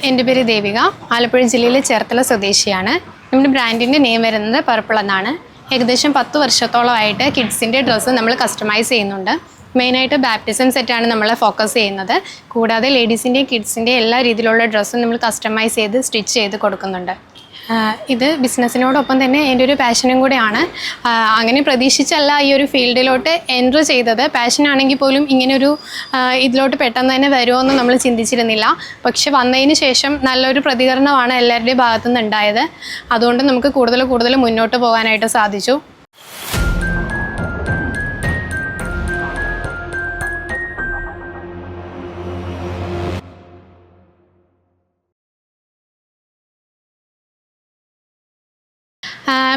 എൻ്റെ പേര് ദേവിക. ആലപ്പുഴ ജില്ലയിലെ ചേർത്തല സ്വദേശിയാണ്. നമ്മുടെ ബ്രാൻഡിൻ്റെ നെയിം വരുന്നത് പർപ്പിൾ എന്നാണ്. ഏകദേശം 10 വർഷത്തോളമായിട്ട് കിഡ്സിൻ്റെ ഡ്രസ്സ് നമ്മൾ കസ്റ്റമൈസ് ചെയ്യുന്നുണ്ട്. മെയിനായിട്ട് ബാപ്റ്റിസം സെറ്റാണ് നമ്മൾ ഫോക്കസ് ചെയ്യുന്നത്. കൂടാതെ ലേഡീസിൻ്റെയും കിഡ്സിൻ്റെയും എല്ലാ രീതിയിലുള്ള ഡ്രസ്സും നമ്മൾ കസ്റ്റമൈസ് ചെയ്ത് സ്റ്റിച്ച് ചെയ്ത് കൊടുക്കുന്നുണ്ട്. ഇത് ബിസിനസ്സിനോടൊപ്പം തന്നെ എൻ്റെ ഒരു പാഷനും കൂടെയാണ്. അങ്ങനെ പ്രതീക്ഷിച്ചല്ല ഈ ഒരു ഫീൽഡിലോട്ട് എൻട്രി ചെയ്തത്. പാഷനാണെങ്കിൽ പോലും ഇങ്ങനൊരു ഇതിലോട്ട് പെട്ടെന്ന് തന്നെ വരുമോയെന്ന് നമ്മൾ ചിന്തിച്ചിരുന്നില്ല. പക്ഷെ വന്നതിന് ശേഷം നല്ലൊരു പ്രതികരണമാണ് എല്ലാവരുടെയും ഭാഗത്തുനിന്ന് ഉണ്ടായത്. അതുകൊണ്ട് നമുക്ക് കൂടുതൽ മുന്നോട്ട് പോകാനായിട്ട് സാധിച്ചു.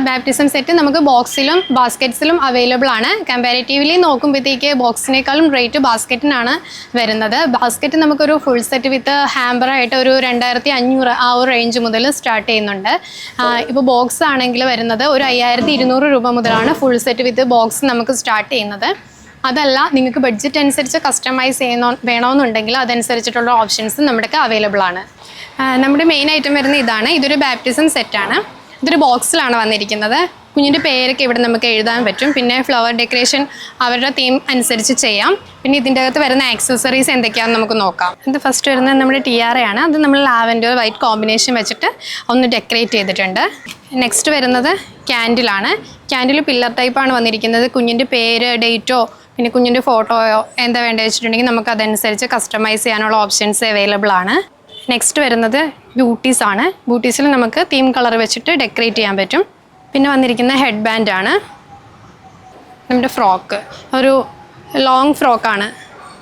ബാപ്റ്റിസം സെറ്റ് നമുക്ക് ബോക്സിലും ബാസ്ക്കറ്റ്സിലും അവൈലബിൾ ആണ്. കമ്പാരിറ്റീവ്ലി നോക്കുമ്പോഴത്തേക്ക് ബോക്സിനേക്കാളും റേറ്റ് ബാസ്ക്കറ്റിനാണ് വരുന്നത്. ബാസ്ക്കറ്റ് നമുക്കൊരു ഫുൾ സെറ്റ് വിത്ത് ഹാമ്പറായിട്ട് ഒരു 2500 ആ ഒരു റേഞ്ച് മുതൽ സ്റ്റാർട്ട് ചെയ്യുന്നുണ്ട്. ഇപ്പോൾ ബോക്സ് ആണെങ്കിൽ വരുന്നത് ഒരു 5200 രൂപ മുതലാണ് ഫുൾ സെറ്റ് വിത്ത് ബോക്സ് നമുക്ക് സ്റ്റാർട്ട് ചെയ്യുന്നത്. അതല്ല, നിങ്ങൾക്ക് ബഡ്ജറ്റ് അനുസരിച്ച് കസ്റ്റമൈസ് വേണമെന്നുണ്ടെങ്കിൽ അതനുസരിച്ചിട്ടുള്ള ഓപ്ഷൻസ് നമ്മുടെ അവൈലബിൾ ആണ്. നമ്മുടെ മെയിൻ ഐറ്റം വരുന്ന ഇതാണ്. ഇതൊരു ബാപ്റ്റിസം സെറ്റാണ്. ഇതൊരു ബോക്സിലാണ് വന്നിരിക്കുന്നത്. കുഞ്ഞിൻ്റെ പേരൊക്കെ ഇവിടെ നമുക്ക് എഴുതാൻ പറ്റും. പിന്നെ ഫ്ലവർ ഡെക്കറേഷൻ അവരുടെ തീം അനുസരിച്ച് ചെയ്യാം. പിന്നെ ഇതിൻ്റെ അകത്ത് വരുന്ന ആക്സസറീസ് എന്തൊക്കെയാണെന്ന് നമുക്ക് നോക്കാം. ഇത് ഫസ്റ്റ് വരുന്നത് നമ്മുടെ ടിയാറയാണ്. അത് നമ്മൾ ലാവൻഡർ വൈറ്റ് കോമ്പിനേഷൻ വെച്ചിട്ട് ഒന്ന് ഡെക്കറേറ്റ് ചെയ്തിട്ടുണ്ട്. നെക്സ്റ്റ് വരുന്നത് ക്യാൻഡിലാണ്. ക്യാൻഡിൽ പില്ലർ ടൈപ്പാണ് വന്നിരിക്കുന്നത്. കുഞ്ഞിൻ്റെ പേര്, ഡേറ്റോ പിന്നെ കുഞ്ഞിൻ്റെ ഫോട്ടോയോ എന്താ വേണ്ടത് വെച്ചിട്ടുണ്ടെങ്കിൽ നമുക്ക് അതനുസരിച്ച് കസ്റ്റമൈസ് ചെയ്യാനുള്ള ഓപ്ഷൻസ് അവൈലബിൾ ആണ്. നെക്സ്റ്റ് വരുന്നത് ബൂട്ടീസാണ്. ബൂട്ടീസിൽ നമുക്ക് തീം കളർ വെച്ചിട്ട് ഡെക്കറേറ്റ് ചെയ്യാൻ പറ്റും. പിന്നെ വന്നിരിക്കുന്ന ഹെഡ് ബാൻഡാണ്. നമ്മുടെ ഫ്രോക്ക് ഒരു ലോങ് ഫ്രോക്കാണ്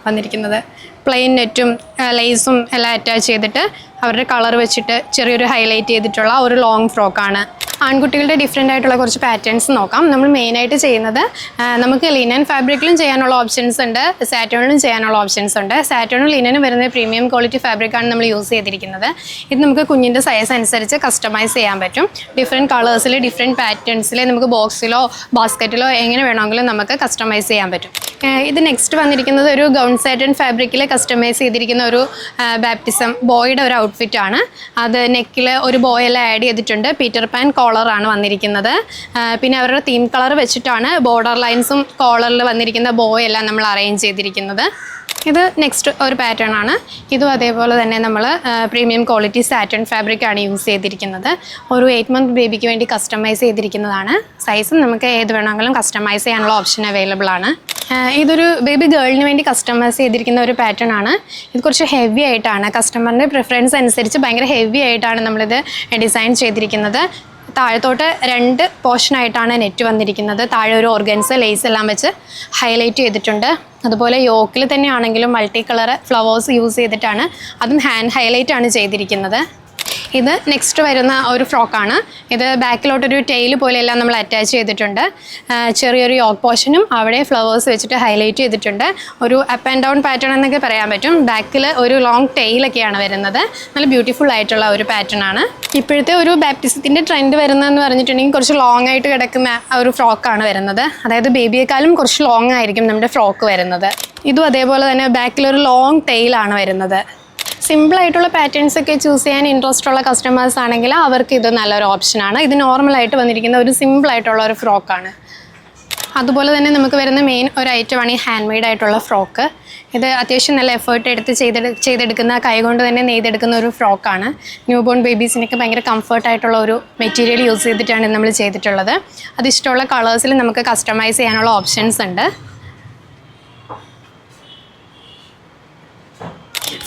വന്നിരിക്കുന്നത്. പ്ലെയിൻ നെറ്റും ലേസും എല്ലാം അറ്റാച്ച് ചെയ്തിട്ട് അവരുടെ കളർ വെച്ചിട്ട് ചെറിയൊരു ഹൈലൈറ്റ് ചെയ്തിട്ടുള്ള ഒരു ലോങ് ഫ്രോക്കാണ്. ആൺകുട്ടികളുടെ ഡിഫറെൻ്റ് ആയിട്ടുള്ള കുറച്ച് പാറ്റേൺസ് നോക്കാം. നമ്മൾ മെയിനായിട്ട് ചെയ്യുന്നത് നമുക്ക് ലിനൻ ഫാബ്രിക്കിലും ചെയ്യാനുള്ള ഓപ്ഷൻസ് ഉണ്ട്, സാറ്റേണിലും ചെയ്യാനുള്ള ഓപ്ഷൻസ് ഉണ്ട്. സാറ്റേണും ലിനനും വരുന്ന പ്രീമിയം ക്വാളിറ്റി ഫാബ്രിക്കാണ് നമ്മൾ യൂസ് ചെയ്തിരിക്കുന്നത്. ഇത് നമുക്ക് കുഞ്ഞിൻ്റെ സൈസ് അനുസരിച്ച് കസ്റ്റമൈസ് ചെയ്യാൻ പറ്റും. ഡിഫറെൻറ്റ് കളേഴ്സിൽ ഡിഫറെൻറ്റ് പാറ്റേൺസിൽ നമുക്ക് ബോക്സിലോ ബാസ്ക്കറ്റിലോ എങ്ങനെ വേണമെങ്കിലും നമുക്ക് കസ്റ്റമൈസ് ചെയ്യാൻ പറ്റും. ഇത് നെക്സ്റ്റ് വന്നിരിക്കുന്നത് ഒരു ഗൗൺ സാറ്റൻ ഫാബ്രിക്കിൽ കസ്റ്റമൈസ് ചെയ്തിരിക്കുന്ന ഒരു ബാപ്റ്റിസം ബോയുടെ ഒരു ഔട്ട്ഫിറ്റാണ്. അത് നെക്കിൽ ഒരു ബോയെല്ലാം ആഡ് ചെയ്തിട്ടുണ്ട്. പീറ്റർ പാൻ കോളറാണ് വന്നിരിക്കുന്നത്. പിന്നെ അവരുടെ തീം കളർ വെച്ചിട്ടാണ് ബോർഡർ ലൈൻസും കോളറിൽ വന്നിരിക്കുന്ന ബോയെല്ലാം നമ്മൾ അറേഞ്ച് ചെയ്തിരിക്കുന്നത്. ഇത് നെക്സ്റ്റ് ഒരു പാറ്റേൺ ആണ്. ഇതും അതേപോലെ തന്നെ നമ്മൾ പ്രീമിയം ക്വാളിറ്റി സാറ്റൻ ഫാബ്രിക്കാണ് യൂസ് ചെയ്തിരിക്കുന്നത്. ഒരു 8 മന്ത് ബേബിക്ക് വേണ്ടി കസ്റ്റമൈസ് ചെയ്തിരിക്കുന്നതാണ്. സൈസും നമുക്ക് ഏത് വേണമെങ്കിലും കസ്റ്റമൈസ് ചെയ്യാനുള്ള ഓപ്ഷൻ അവൈലബിൾ ആണ്. ഇതൊരു ബേബി ഗേളിന് വേണ്ടി കസ്റ്റമൈസ് ചെയ്തിരിക്കുന്ന ഒരു പാറ്റേൺ ആണ്. ഇത് കുറച്ച് ഹെവി ആയിട്ടാണ്. കസ്റ്റമറിൻ്റെ പ്രിഫറൻസ് അനുസരിച്ച് ഭയങ്കര ഹെവി ആയിട്ടാണ് നമ്മളിത് ഡിസൈൻ ചെയ്തിരിക്കുന്നത്. താഴത്തോട്ട് 2 പോർഷനായിട്ടാണ് നെറ്റ് വന്നിരിക്കുന്നത്. താഴെ ഒരു ഓർഗൻസ് ലേസ് എല്ലാം വെച്ച് ഹൈലൈറ്റ് ചെയ്തിട്ടുണ്ട്. അതുപോലെ യോക്കിൽ തന്നെയാണെങ്കിലും മൾട്ടി കളർ ഫ്ലവേഴ്സ് യൂസ് ചെയ്തിട്ടാണ്, അതും ഹാൻഡ് ഹൈലൈറ്റ് ആണ് ചെയ്തിരിക്കുന്നത്. ഇത് നെക്സ്റ്റ് വരുന്ന ഒരു ഫ്രോക്കാണ്. ഇത് ബാക്കിലോട്ടൊരു ടെയിൽ പോലെയെല്ലാം നമ്മൾ അറ്റാച്ച് ചെയ്തിട്ടുണ്ട്. ചെറിയൊരു യോക്ക് പോർഷനും അവിടെ ഫ്ലവേഴ്സ് വെച്ചിട്ട് ഹൈലൈറ്റ് ചെയ്തിട്ടുണ്ട്. ഒരു അപ്പ് ആൻഡ് ഡൗൺ പാറ്റേൺ എന്നൊക്കെ പറയാൻ പറ്റും. ബാക്കിൽ ഒരു ലോങ് ടെയിലൊക്കെയാണ് വരുന്നത്. നല്ല ബ്യൂട്ടിഫുൾ ആയിട്ടുള്ള ഒരു പാറ്റേൺ ആണ്. ഇപ്പോഴത്തെ ഒരു ബാപ്റ്റിസത്തിൻ്റെ ട്രെൻഡ് വരുന്നതെന്ന് പറഞ്ഞിട്ടുണ്ടെങ്കിൽ കുറച്ച് ലോങ് ആയിട്ട് കിടക്കുന്ന ഒരു ഫ്രോക്കാണ് വരുന്നത്. അതായത് ബേബിയെക്കാളും കുറച്ച് ലോങ് ആയിരിക്കും നമ്മുടെ ഫ്രോക്ക് വരുന്നത്. ഇതും അതേപോലെ തന്നെ ബാക്കിലൊരു ലോങ് ടെയിലാണ് വരുന്നത്. സിമ്പിളായിട്ടുള്ള പാറ്റേൺസ് ഒക്കെ ചൂസ് ചെയ്യാൻ ഇൻട്രസ്റ്റ് ഉള്ള കസ്റ്റമേഴ്സ് ആണെങ്കിൽ അവർക്ക് ഇത് നല്ലൊരു ഓപ്ഷനാണ്. ഇത് നോർമലായിട്ട് വന്നിരിക്കുന്ന ഒരു സിമ്പിളായിട്ടുള്ള ഒരു ഫ്രോക്കാണ്. അതുപോലെ തന്നെ നമുക്ക് വരുന്ന മെയിൻ ഒരു ഐറ്റമാണ് ഈ ഹാൻഡ് മെയ്ഡ് ആയിട്ടുള്ള ഫ്രോക്ക്. ഇത് അത്യാവശ്യം നല്ല എഫേർട്ട് എടുത്ത് ചെയ്തെടുക്കുന്ന കൈകൊണ്ട് തന്നെ നെയ്തെടുക്കുന്ന ഒരു ഫ്രോക്കാണ്. ന്യൂ ബോൺ ബേബീസിനൊക്കെ ഭയങ്കര കംഫർട്ടായിട്ടുള്ള ഒരു മെറ്റീരിയൽ യൂസ് ചെയ്തിട്ടാണ് നമ്മൾ ചെയ്തിട്ടുള്ളത്. അതിഷ്ടമുള്ള കളേഴ്സിൽ നമുക്ക് കസ്റ്റമൈസ് ചെയ്യാനുള്ള ഓപ്ഷൻസ് ഉണ്ട്.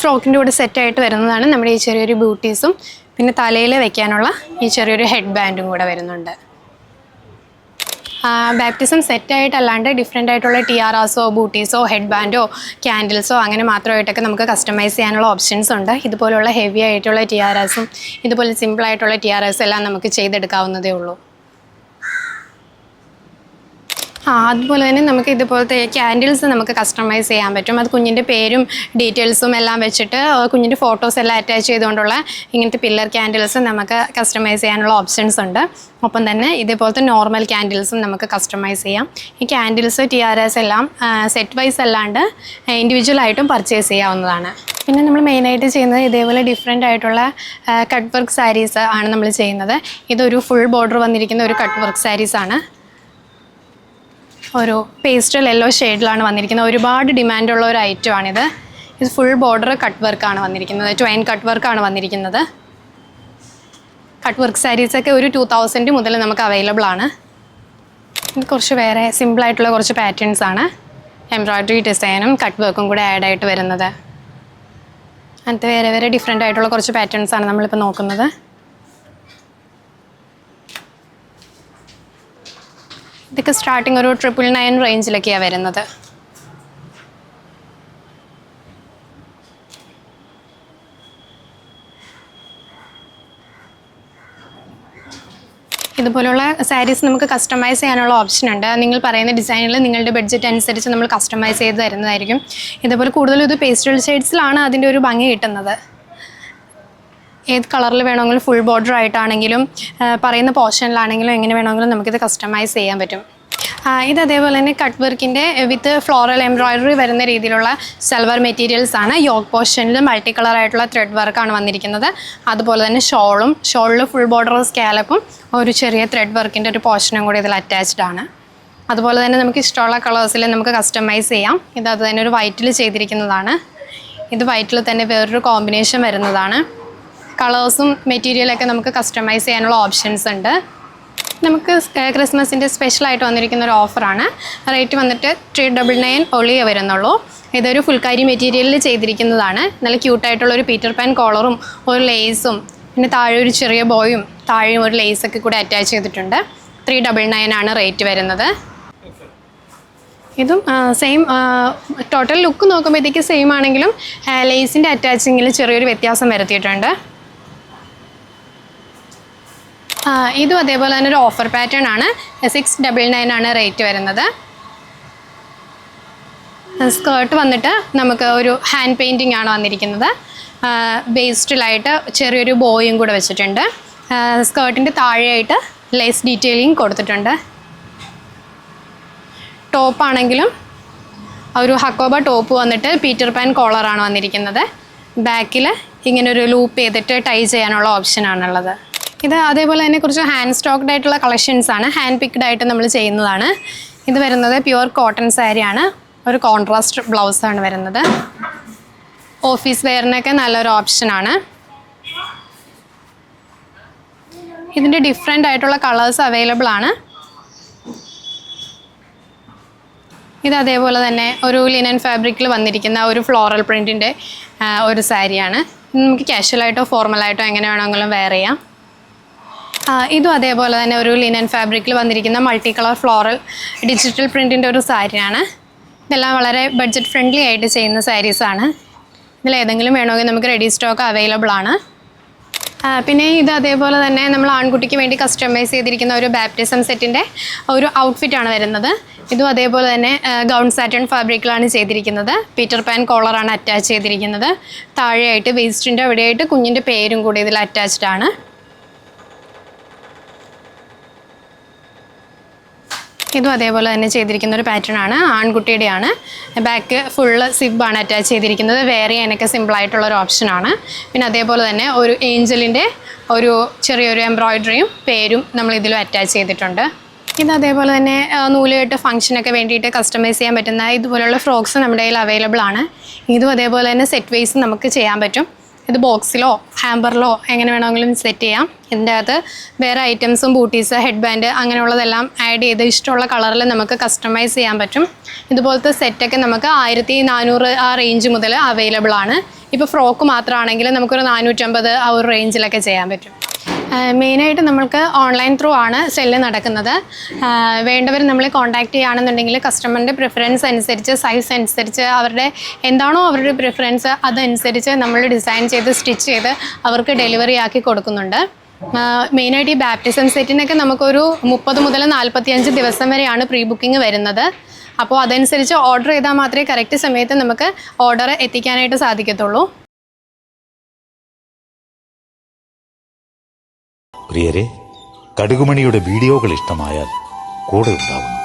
ഫ്രോക്കിൻ്റെ കൂടെ സെറ്റായിട്ട് വരുന്നതാണ് നമ്മുടെ ഈ ചെറിയൊരു ബൂട്ടീസും പിന്നെ തലയിൽ വെക്കാനുള്ള ഈ ചെറിയൊരു ഹെഡ് ബാൻഡും കൂടെ വരുന്നുണ്ട്. ബാപ്റ്റിസം സെറ്റായിട്ടല്ലാണ്ട് ഡിഫറെൻ്റ് ആയിട്ടുള്ള ടിയാറാസോ ബൂട്ടീസോ ഹെഡ് ബാൻഡോ ക്യാൻഡിൽസോ അങ്ങനെ മാത്രമായിട്ടൊക്കെ നമുക്ക് കസ്റ്റമൈസ് ചെയ്യാനുള്ള ഓപ്ഷൻസ് ഉണ്ട്. ഇതുപോലുള്ള ഹെവി ആയിട്ടുള്ള ടിയാറാസും ഇതുപോലെ സിമ്പിളായിട്ടുള്ള ടിയാറാസും എല്ലാം നമുക്ക് ചെയ്തെടുക്കാവുന്നതേ ഉള്ളൂ. അതുപോലെ തന്നെ നമുക്ക് ഇതുപോലത്തെ ക്യാൻഡിൽസ് നമുക്ക് കസ്റ്റമൈസ് ചെയ്യാൻ പറ്റും. അത് കുഞ്ഞിൻ്റെ പേരും ഡീറ്റെയിൽസും എല്ലാം വെച്ചിട്ട് കുഞ്ഞിൻ്റെ ഫോട്ടോസ് എല്ലാം അറ്റാച്ച് ചെയ്തുകൊണ്ടുള്ള ഇങ്ങനത്തെ പില്ലർ ക്യാൻഡിൽസ് നമുക്ക് കസ്റ്റമൈസ് ചെയ്യാനുള്ള ഓപ്ഷൻസ് ഉണ്ട്. ഒപ്പം തന്നെ ഇതേപോലത്തെ നോർമൽ ക്യാൻഡിൽസും നമുക്ക് കസ്റ്റമൈസ് ചെയ്യാം. ഈ ക്യാൻഡിൽസ് ടിയാറാസ് എല്ലാം സെറ്റ് വൈസ് അല്ലാണ്ട് ഇൻഡിവിജ്വലായിട്ടും പർച്ചേസ് ചെയ്യാവുന്നതാണ്. പിന്നെ നമ്മൾ മെയിനായിട്ട് ചെയ്യുന്നത് ഇതേപോലെ ഡിഫറെൻ്റ് ആയിട്ടുള്ള കട്ട് വർക്ക് സാരീസ് ആണ് നമ്മൾ ചെയ്യുന്നത്. ഇതൊരു ഫുൾ ബോർഡർ വന്നിരിക്കുന്ന ഒരു കട്ട് വർക്ക് സാരീസാണ്. ഒരു പേസ്റ്റൽ യെല്ലോ ഷെയ്ഡിലാണ് വന്നിരിക്കുന്നത്. ഒരുപാട് ഡിമാൻഡുള്ള ഒരു ഐറ്റമാണിത്. ഇത് ഫുൾ ബോർഡർ കട്ട് വർക്കാണ് വന്നിരിക്കുന്നത്. ട്വൈൻ കട്ട് വർക്കാണ് വന്നിരിക്കുന്നത്. കട്ട് വർക്ക് സാരീസൊക്കെ ഒരു 2000 മുതൽ നമുക്ക് അവൈലബിൾ ആണ്. ഇത് കുറച്ച് വേറെ സിമ്പിളായിട്ടുള്ള കുറച്ച് പാറ്റേൺസ് ആണ്. എംബ്രോയ്ഡറി ഡിസൈനും കട്ട് വർക്കും കൂടെ ആഡ് ആയിട്ട് വരുന്നത്. അങ്ങനത്തെ വേറെ വേറെ ഡിഫറെൻ്റ് ആയിട്ടുള്ള കുറച്ച് പാറ്റേൺസ് ആണ് നമ്മളിപ്പോൾ നോക്കുന്നത്. ഇതൊക്കെ സ്റ്റാർട്ടിങ് ഒരു 999 റേഞ്ചിലൊക്കെയാണ് വരുന്നത്. ഇതുപോലുള്ള സാരീസ് നമുക്ക് കസ്റ്റമൈസ് ചെയ്യാനുള്ള ഓപ്ഷൻ ഉണ്ട്. നിങ്ങൾ പറയുന്ന ഡിസൈനിൽ നിങ്ങളുടെ ബഡ്ജറ്റ് അനുസരിച്ച് നമ്മൾ കസ്റ്റമൈസ് ചെയ്ത് തരുന്നതായിരിക്കും. ഇതുപോലെ കൂടുതലും ഇത് പേസ്റ്റൽ ഷെയ്ഡ്സിലാണ് അതിൻ്റെ ഒരു ഭംഗി കിട്ടുന്നത്. ഏത് കളറിൽ വേണമെങ്കിലും ഫുൾ ബോർഡർ ആയിട്ടാണെങ്കിലും പറയുന്ന പോർഷനിലാണെങ്കിലും എങ്ങനെ വേണമെങ്കിലും നമുക്കിത് കസ്റ്റമൈസ് ചെയ്യാൻ പറ്റും. ഇത് അതേപോലെ തന്നെ കട്ട് വർക്കിൻ്റെ വിത്ത് ഫ്ലോറൽ എംബ്രോയ്ഡറി വരുന്ന രീതിയിലുള്ള സിൽവർ മെറ്റീരിയൽസ് ആണ്. യോക്ക് പോർഷനിൽ മൾട്ടി കളർ ആയിട്ടുള്ള ത്രെഡ് വർക്കാണ് വന്നിരിക്കുന്നത്. അതുപോലെ തന്നെ ഷോളിൽ ഫുൾ ബോർഡർ സ്കാലപ്പും ഒരു ചെറിയ ത്രെഡ് വർക്കിൻ്റെ ഒരു പോർഷനും കൂടി ഇതിൽ അറ്റാച്ച്ഡ് ആണ്. അതുപോലെ തന്നെ നമുക്ക് ഇഷ്ടമുള്ള കളേഴ്സിൽ നമുക്ക് കസ്റ്റമൈസ് ചെയ്യാം. ഇത് അത് തന്നെ ഒരു വൈറ്റിൽ ചെയ്തിരിക്കുന്നതാണ്. ഇത് വൈറ്റിൽ തന്നെ വേറൊരു കോമ്പിനേഷൻ വരുന്നതാണ്. കളേഴ്സും മെറ്റീരിയലൊക്കെ നമുക്ക് കസ്റ്റമൈസ് ചെയ്യാനുള്ള ഓപ്ഷൻസ് ഉണ്ട്. നമുക്ക് ക്രിസ്മസിൻ്റെ സ്പെഷ്യലായിട്ട് വന്നിരിക്കുന്ന ഒരു ഓഫറാണ്. റേറ്റ് വന്നിട്ട് 399 ഒളിയേ വരുന്നുള്ളൂ. ഇതൊരു ഫുൾക്കാരി മെറ്റീരിയലിൽ ചെയ്തിരിക്കുന്നതാണ്. നല്ല ക്യൂട്ടായിട്ടുള്ളൊരു പീറ്റർ പാൻ കോളറും ഒരു ലേസും പിന്നെ താഴെ ഒരു ചെറിയ ബോയും താഴെയും ഒരു ലേസൊക്കെ കൂടെ അറ്റാച്ച് ചെയ്തിട്ടുണ്ട്. 399 ആണ് റേറ്റ് വരുന്നത്. ഇതും സെയിം ടോട്ടൽ ലുക്ക് നോക്കുമ്പോഴത്തേക്ക് സെയിം ആണെങ്കിലും ലേസിൻ്റെ അറ്റാച്ചിങ്ങിൽ ചെറിയൊരു വ്യത്യാസം വരുത്തിയിട്ടുണ്ട്. ഇതും അതേപോലെ തന്നെ ഒരു ഓഫർ പാറ്റേൺ ആണ്. 699 ആണ് റേറ്റ് വരുന്നത്. സ്കേർട്ട് വന്നിട്ട് നമുക്ക് ഒരു ഹാൻഡ് പെയിൻറ്റിംഗ് ആണ് വന്നിരിക്കുന്നത്. ബേസ്ഡിലായിട്ട് ചെറിയൊരു ബോയും കൂടെ വെച്ചിട്ടുണ്ട്. സ്കേർട്ടിൻ്റെ താഴെയായിട്ട് ലേസ് ഡീറ്റെയിലിംഗ് കൊടുത്തിട്ടുണ്ട്. ടോപ്പാണെങ്കിലും ഒരു ഹക്കോബ ടോപ്പ് വന്നിട്ട് പീറ്റർ പാൻ കോളറാണ് വന്നിരിക്കുന്നത്. ബാക്കിൽ ഇങ്ങനെ ഒരു ലൂപ്പ് ചെയ്തിട്ട് ടൈ ചെയ്യാനുള്ള ഓപ്ഷനാണുള്ളത്. ഇത് അതേപോലെ തന്നെ കുറച്ച് ഹാൻഡ് സ്റ്റോക്ക്ഡ് ആയിട്ടുള്ള കളക്ഷൻസ് ആണ്. ഹാൻഡ് പിക്ഡ് ആയിട്ട് നമ്മൾ ചെയ്യുന്നതാണ്. ഇത് വരുന്നത് പ്യുവർ കോട്ടൺ സാരിയാണ്. ഒരു കോൺട്രാസ്റ്റ് ബ്ലൗസാണ് വരുന്നത്. ഓഫീസ് വെയറിനൊക്കെ നല്ലൊരു ഓപ്ഷനാണ്. ഇതിൻ്റെ ഡിഫറെൻ്റ് ആയിട്ടുള്ള കളേഴ്സ് അവൈലബിൾ ആണ്. ഇത് അതേപോലെ തന്നെ ഒരു ലിനൻ ഫാബ്രിക്കിൽ വന്നിരിക്കുന്ന ഒരു ഫ്ലോറൽ പ്രിൻറ്റിൻ്റെ ഒരു സാരിയാണ്. നമുക്ക് കാഷ്വലായിട്ടോ ഫോർമലായിട്ടോ എങ്ങനെ വേണമെങ്കിലും വെയർ ചെയ്യാം. ഇതും അതേപോലെ തന്നെ ഒരു ലിനൻ ഫാബ്രിക്കിൽ വന്നിരിക്കുന്ന മൾട്ടി കളർ ഫ്ലോറൽ ഡിജിറ്റൽ പ്രിൻറ്റിൻ്റെ ഒരു സാരിയാണ്. ഇതെല്ലാം വളരെ ബഡ്ജറ്റ് ഫ്രണ്ട്ലി ആയിട്ട് ചെയ്യുന്ന സാരീസാണ്. ഇതിലേതെങ്കിലും വേണമെങ്കിൽ നമുക്ക് റെഡി സ്റ്റോക്ക് അവൈലബിൾ ആണ്. പിന്നെ ഇത് അതേപോലെ തന്നെ നമ്മൾ ആൺകുട്ടിക്ക് വേണ്ടി കസ്റ്റമൈസ് ചെയ്തിരിക്കുന്ന ഒരു ബാപ്റ്റിസം സെറ്റിൻ്റെ ഒരു ഔട്ട്ഫിറ്റാണ് വരുന്നത്. ഇതും അതേപോലെ തന്നെ ഗൗൺ സാറ്റൺ ഫാബ്രിക്കിലാണ് ചെയ്തിരിക്കുന്നത്. പീറ്റർ പാൻ കോളറാണ് അറ്റാച്ച് ചെയ്തിരിക്കുന്നത്. താഴെയായിട്ട് വേസ്റ്റിൻ്റെ അവിടെയായിട്ട് കുഞ്ഞിൻ്റെ പേരും കൂടി ഇതിൽ അറ്റാച്ച്ഡ് ആണ്. ഇതും അതേപോലെ തന്നെ ചെയ്തിരിക്കുന്ന ഒരു പാറ്റേൺ ആണ്. ആൺകുട്ടിയുടെയാണ്. ബാക്ക് ഫുള്ള് സിബാണ് അറ്റാച്ച് ചെയ്തിരിക്കുന്നത്. വെയർ ചെയ്യാനൊക്കെ സിമ്പിളായിട്ടുള്ളൊരു ഓപ്ഷനാണ്. പിന്നെ അതേപോലെ തന്നെ ഒരു ഏഞ്ചലിൻ്റെ ഒരു ചെറിയൊരു എംബ്രോയ്ഡറിയും പേരും നമ്മൾ ഇതിലും അറ്റാച്ച് ചെയ്തിട്ടുണ്ട്. ഇത് അതേപോലെ തന്നെ നൂലുകെട്ട് ഫംഗ്ഷനൊക്കെ വേണ്ടിയിട്ട് കസ്റ്റമൈസ് ചെയ്യാൻ പറ്റുന്ന ഇതുപോലുള്ള ഫ്രോക്സ് നമ്മുടെ കയ്യിൽ അവൈലബിൾ ആണ്. ഇതും അതേപോലെ തന്നെ സെറ്റ് വൈസ് നമുക്ക് ചെയ്യാൻ പറ്റും. ഇത് ബോക്സിലോ ഹാമ്പറിലോ എങ്ങനെ വേണമെങ്കിലും സെറ്റ് ചെയ്യാം. ഇതിൻ്റെ അകത്ത് വേറെ ഐറ്റംസും ബൂട്ടീസ് ഹെഡ് ബാൻഡ് അങ്ങനെയുള്ളതെല്ലാം ആഡ് ചെയ്ത് ഇഷ്ടമുള്ള കളറിൽ നമുക്ക് കസ്റ്റമൈസ് ചെയ്യാൻ പറ്റും. ഇതുപോലത്തെ സെറ്റൊക്കെ നമുക്ക് 1400 ആ റേഞ്ച് മുതൽ അവൈലബിൾ ആണ്. ഇപ്പോൾ ഫ്രോക്ക് മാത്രമാണെങ്കിൽ നമുക്കൊരു 450 ആ ഒരു റേഞ്ചിലൊക്കെ ചെയ്യാൻ പറ്റും. മെയിനായിട്ട് നമ്മൾക്ക് ഓൺലൈൻ ത്രൂ ആണ് സെല്ല് നടക്കുന്നത്. വേണ്ടവർ നമ്മളെ കോൺടാക്റ്റ് ചെയ്യുകയാണെന്നുണ്ടെങ്കിൽ കസ്റ്റമറിൻ്റെ പ്രിഫറൻസ് അനുസരിച്ച് സൈസ് അനുസരിച്ച് അവരുടെ എന്താണോ അവരുടെ പ്രിഫറൻസ് അതനുസരിച്ച് നമ്മൾ ഡിസൈൻ ചെയ്ത് സ്റ്റിച്ച് ചെയ്ത് അവർക്ക് ഡെലിവറി ആക്കി കൊടുക്കുന്നുണ്ട്. മെയിനായിട്ട് ഈ ബാപ്റ്റിസം സെറ്റിനൊക്കെ നമുക്കൊരു 30 മുതൽ 45 ദിവസം വരെയാണ് പ്രീ ബുക്കിംഗ് വരുന്നത്. അപ്പോൾ അതനുസരിച്ച് ഓർഡർ ചെയ്താൽ മാത്രമേ കറക്റ്റ് സമയത്ത് നമുക്ക് ഓർഡർ എത്തിക്കാനായിട്ട് സാധിക്കത്തുള്ളൂ. പ്രിയരെ, കടുകുമണിയുടെ വീഡിയോകൾ ഇഷ്ടമായാൽ കൂടെ ഉണ്ടാവുന്നു.